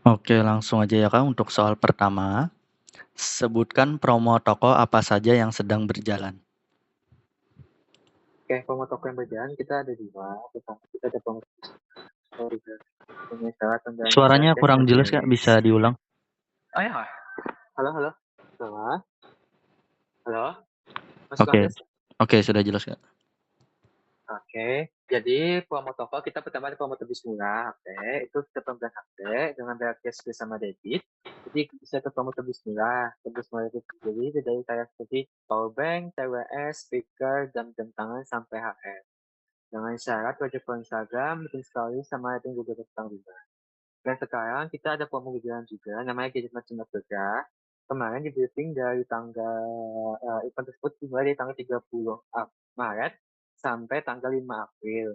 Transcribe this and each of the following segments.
Oke, langsung aja ya Kak untuk soal pertama. Sebutkan promo toko apa saja yang sedang berjalan. Oke, promo toko yang berjalan kita ada 2. Pertama kita ada promo salah tanggal Suaranya 19 kurang dan jelas Kak, bisa diulang? Oh ya, halo halo. Halo, halo. Masih Oke. lanjut? Oke, sudah jelas Kak. Oke, jadi promo toko kita pertama ada promo tebus murah HP, itu kita pembelian HP dengan bayar cash bersama debit. Jadi bisa ke promo tebus murah itu jadi dari kayak seperti powerbank, TWS, speaker, jam tangan sampai HM. Dengan syarat wajib follow Instagram, bikin story, sama rating Google tentang juga. Dan sekarang kita ada promo berjalan juga, namanya Gadget Macam Berkah. Kemarin di briefing dari tanggal event tersebut dimulai dari tanggal 30 Maret sampai tanggal 5 April.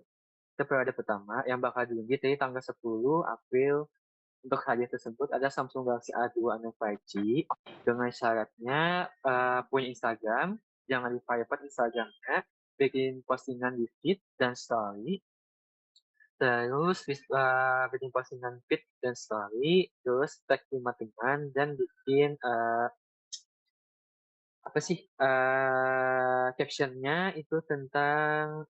Itu periode pertama yang bakal diunggah dari tanggal 10 April. Untuk hadiah tersebut ada Samsung Galaxy A2 Nano 5G dengan syaratnya punya Instagram, jangan di private Instagramnya, bikin postingan di feed dan story, terus bikin postingan feed dan story, terus tag 5 teman dan bikin apa sih captionnya itu tentang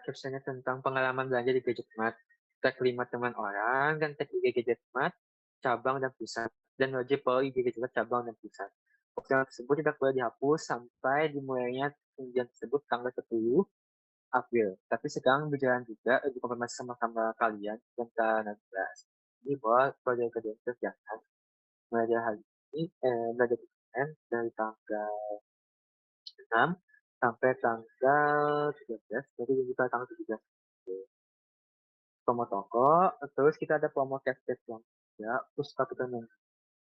captionnya tentang pengalaman belanja di Gadgetmart. Tag 5 teman orang dan tag IG Gadgetmart cabang dan pusat, dan wajib follow IG Gadgetmart cabang dan pusat. Postingan tersebut tidak boleh dihapus sampai dimulainya undian tersebut tanggal 10 April. Tapi sekarang berjalan juga dikonfirmasi sama kalian dan tanggal 16. Ini bahwa proyek kerja kerjaan mulai dari hari ini belajar di dari tanggal 6 sampai tanggal 13, jadi buka tanggal 17. Promo toko, terus kita ada promo cashback bank ya, terus kapital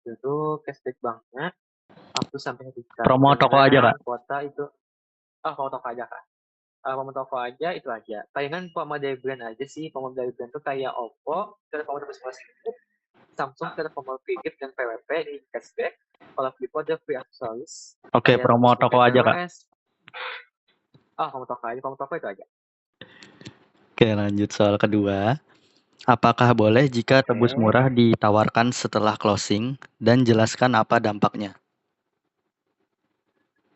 itu cashback banknya up to sampai 1 juta Promo toko aja dengan Kak. kuota itu. Promo toko aja kak. Promo toko aja itu aja. Palingan promo dari brand aja sih. Promo dari brand tuh kayak Oppo, kita promo terus Samsung, kita promo free gift dan PWP di cashback. Kalau Vivo ada free aksesoris Oke, kayak promo tebus toko pakai aja Kak. TWS. Promo toko aja, promo toko itu aja. Oke, lanjut soal kedua. Apakah boleh jika tebus Oke. murah ditawarkan setelah closing dan jelaskan apa dampaknya?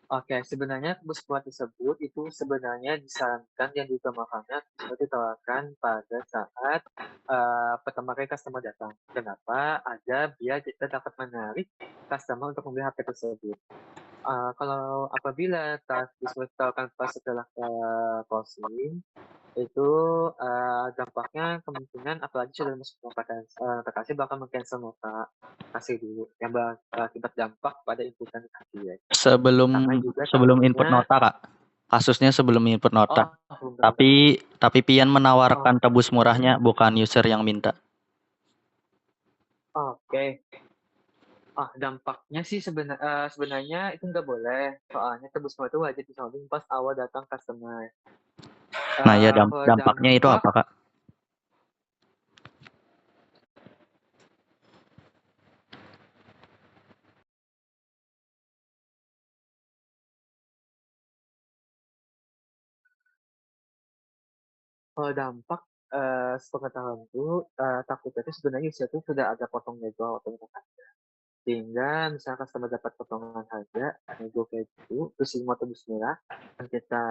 Oke, sebenarnya bus kuat tersebut itu sebenarnya disarankan yang diutamakannya seperti ditawarkan pada saat pertama kali customer datang. Kenapa? Ada biar kita dapat menarik customer untuk membeli HP tersebut. Kalau apabila bus ditawarkan pas setelah closing, itu dampaknya kemungkinan apalagi sudah masuk nota kasih bakal meng-cancel nota kasih dulu yang berakibat dampak pada inputan kasih ya. Sebelum Sama juga sebelum input takutnya. nota Kak. Kasusnya sebelum input nota. Belum tentu. Tapi Pian menawarkan tebus Oke. murahnya, bukan user yang minta. Oke. Dampaknya sih sebenarnya itu nggak boleh. Soalnya tebus semua itu wajib disounding pas awal datang customer. Nah ya Kalau dampaknya itu dampak, apa Kak? kalau dampak sepengetahuanku takutnya itu sebenarnya usia itu sudah ada potong nego atau sehingga misalnya customer dapat potongan harga nego kayak gitu, terus si mau tebus murah dan kita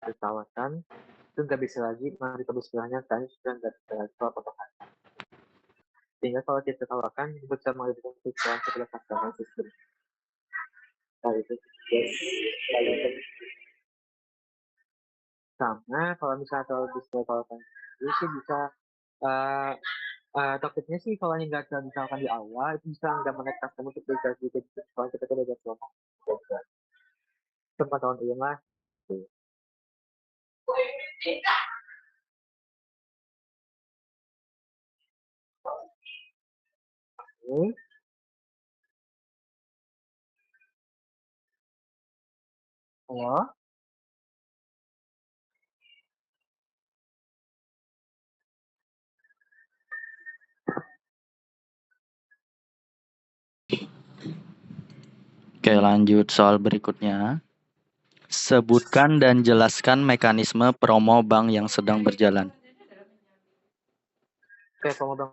ditawarkan, itu nggak bisa lagi mau ditebus murahnya karena sudah nggak bisa lagi kalau potongan. Sehingga kalau kita tawarkan bisa menghadirkan kebutuhan kepada customer system. Nah, itu yes. Sama kalau misalnya kalau bisa tawarkan itu sih bisa uh, takutnya sih kalau nggak misalkan di awal itu bisa nggak menarik customer untuk beli gitu kalau kita udah jadi selama sempat tahun ini lah. Oke. Halo. Oke, lanjut soal berikutnya. Sebutkan dan jelaskan mekanisme promo bank yang sedang berjalan. Oke, promo bank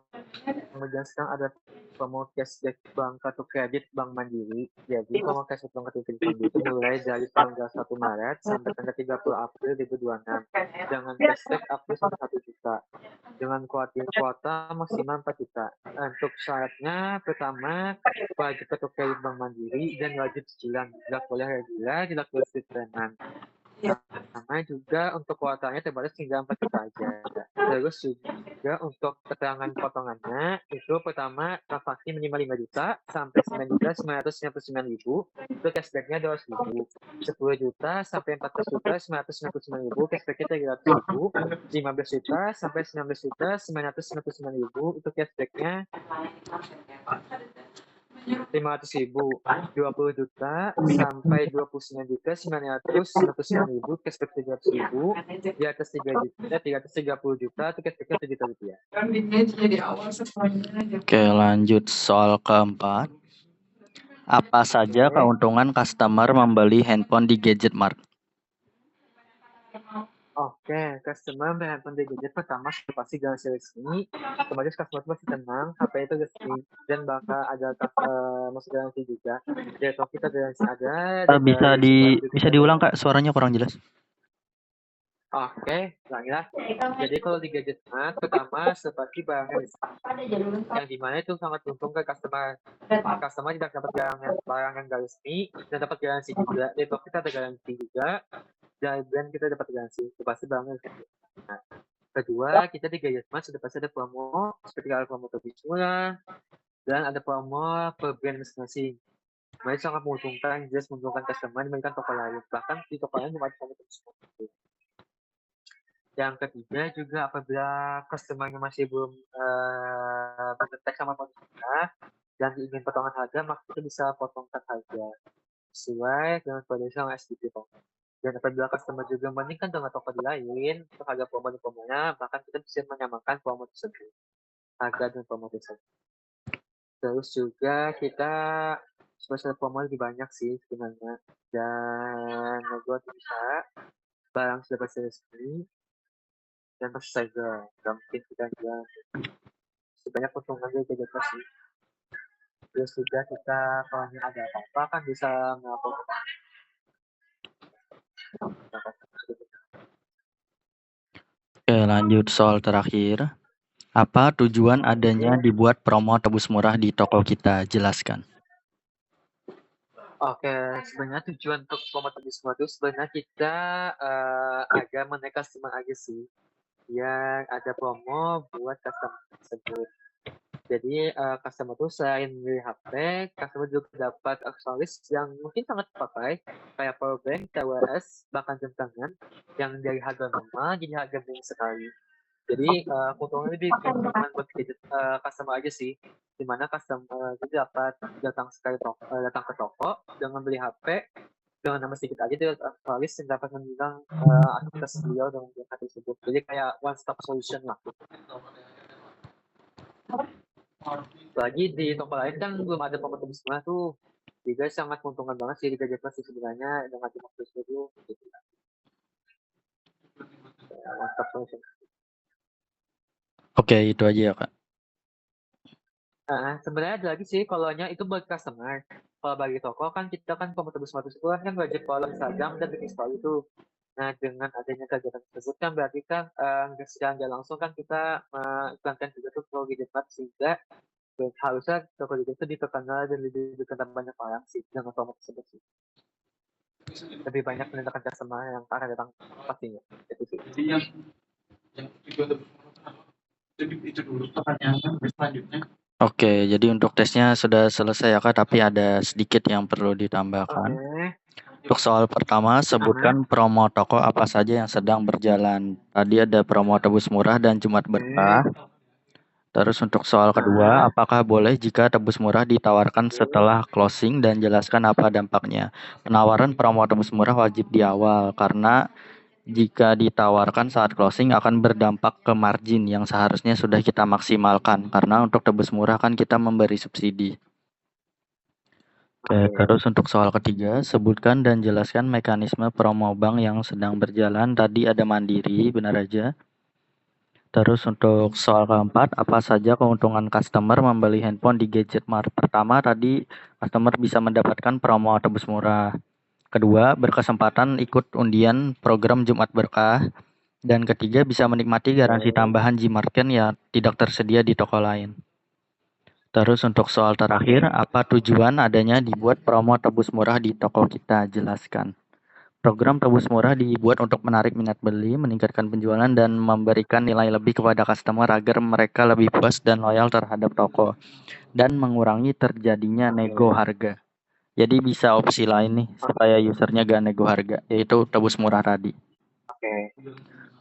kemudian sekarang ada promo cashback bank kartu kredit Bank Mandiri. Jadi promo cashback bank kartu kredit Bank Mandiri itu mulai dari tanggal 1 Maret sampai tanggal 30 April 2026 dengan cashback up to sampai 1 juta dengan kuota maksimal 4 juta. Untuk syaratnya pertama wajib kartu kredit Bank Mandiri dan wajib cicilan, tidak boleh reguler, tidak boleh split payment. Sama juga untuk kuotanya terbatas hingga 4 juta aja. Terus juga untuk keterangan potongannya itu pertama transaksi minimal 5 juta sampai 9.999.000 itu cashbacknya 200.000. 10 juta sampai 14.999.000 cashbacknya 300.000. 15 juta sampai 19.999.000 itu cashbacknya 500.000. 20 juta sampai 29.999.000 cashback 300.000. Di atas 3 juta 330 juta itu cashbacknya 7 juta rupiah. Oke, lanjut soal keempat. Apa saja keuntungan customer membeli handphone di Gadget Mart? Oke, customer handphone di Gadget pertama pasti garansi resmi, otomatis customer pasti tenang, HP itu resmi dan bakal ada masuk garansi juga. Dari toko kita garansi ada. Dan Bisa diulang Kak, suaranya kurang jelas. Oke, ulangi. Jadi kalau di Gadget Mart pertama seperti barangnya yang dimana itu sangat untung ke customer. Customer tidak dapat barang yang gak resmi dan dapat garansi juga. Dari toko kita ada garansi juga. Dari brand kita dapat garansi. Itu pasti barangnya resmi. Nah, kedua, kita di Gadget Mart sudah pasti ada promo seperti kalau promo lebih murah dan ada promo per brand masing-masing. Mereka sangat menguntungkan, jelas menguntungkan customer dibandingkan toko lain. Bahkan di toko lain cuma ada promo lebih. Yang ketiga juga apabila customer-nya masih belum berkontak sama pengguna dan ingin potongan harga, maka kita bisa potongkan harga sesuai dengan kondisi yang SPP. Dan apabila customer juga membandingkan dengan toko lain untuk harga promo-promonya, maka kita bisa menyamakan promo tersebut, harga dan promo tersebut. Terus juga kita spesial promo lebih banyak sih sebenarnya, dan gue bisa barang sudah pasti resmi dan pasti saja nggak mungkin kita jual sebanyak keuntungan juga gitu sih. Terus juga kita kalau ada apa-apa kan bisa melaporkan. Oke, lanjut soal terakhir. Apa tujuan adanya dibuat promo tebus murah di toko kita? Jelaskan. Oke, sebenarnya tujuan untuk promo tebus murah itu sebenarnya kita agar menaik customer aja sih. Yang ada promo buat customer tersebut. Jadi customer tuh selain beli HP, customer juga dapat aksesoris yang mungkin sangat dipakai kayak power bank, TWS, bahkan jam tangan yang dari harga normal jadi harga murah sekali. Jadi keuntungannya lebih keuntungan buat customer aja sih, dimana customer itu dapat datang ke toko dengan beli HP dengan nama sedikit aja dia aksesoris yang dapat menunjang aktivitas beliau dengan HP tersebut. Jadi kayak one stop solution lah. Lagi di toko lain kan belum ada promo tebus murah tuh, juga sangat menguntungkan banget sih di Gadget Plus sebenarnya dengan promo tebus itu gitu. Mantap solution. Oke, itu aja ya Kak. Sebenarnya ada lagi sih kalau-nya itu buat customer. Kalau bagi toko kan kita kan promo tebus murah tersebut kan wajib follow Instagram dan bikin story itu. Nah dengan adanya kegiatan tersebut kan berarti kan secara nggak langsung kan kita iklankan juga tuh pro Gadget Plus sehingga harusnya toko itu diperkenal dan lebih dikenal banyak orang sih dengan promo tersebut sih. Lebih banyak menandakan customer yang akan datang pastinya. Itu sih. Jadi yang tujuan itu dulu pertanyaan selanjutnya. Oke, jadi untuk tesnya sudah selesai ya Kak, tapi ada sedikit yang perlu ditambahkan. Untuk soal pertama, sebutkan promo toko apa saja yang sedang berjalan. Tadi ada promo tebus murah dan Jumat berkah. Terus untuk soal kedua, apakah boleh jika tebus murah ditawarkan setelah closing dan jelaskan apa dampaknya? Penawaran promo tebus murah wajib di awal karena jika ditawarkan saat closing akan berdampak ke margin yang seharusnya sudah kita maksimalkan karena untuk tebus murah kan kita memberi subsidi. Oke, terus untuk soal ketiga, sebutkan dan jelaskan mekanisme promo bank yang sedang berjalan. Tadi ada Mandiri, benar aja. Terus untuk soal keempat, apa saja keuntungan customer membeli handphone di Gadget Mart? Pertama tadi, customer bisa mendapatkan promo tebus murah. Kedua, berkesempatan ikut undian program Jumat Berkah. Dan ketiga, bisa menikmati garansi tambahan Gmarken yang tidak tersedia di toko lain. Terus untuk soal terakhir, apa tujuan adanya dibuat promo tebus murah di toko kita? Jelaskan. Program tebus murah dibuat untuk menarik minat beli, meningkatkan penjualan, dan memberikan nilai lebih kepada customer agar mereka lebih puas dan loyal terhadap toko. Dan mengurangi terjadinya nego harga. Jadi bisa opsi lain nih, supaya usernya gak nego harga, yaitu tebus murah tadi.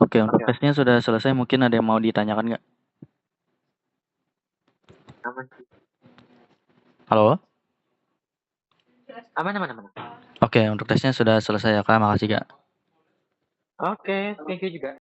Oke, untuk tesnya sudah selesai, mungkin ada yang mau ditanyakan nggak? Halo? Aman. Oke, untuk tesnya sudah selesai ya Kak, makasih Kak. Oke, thank you juga.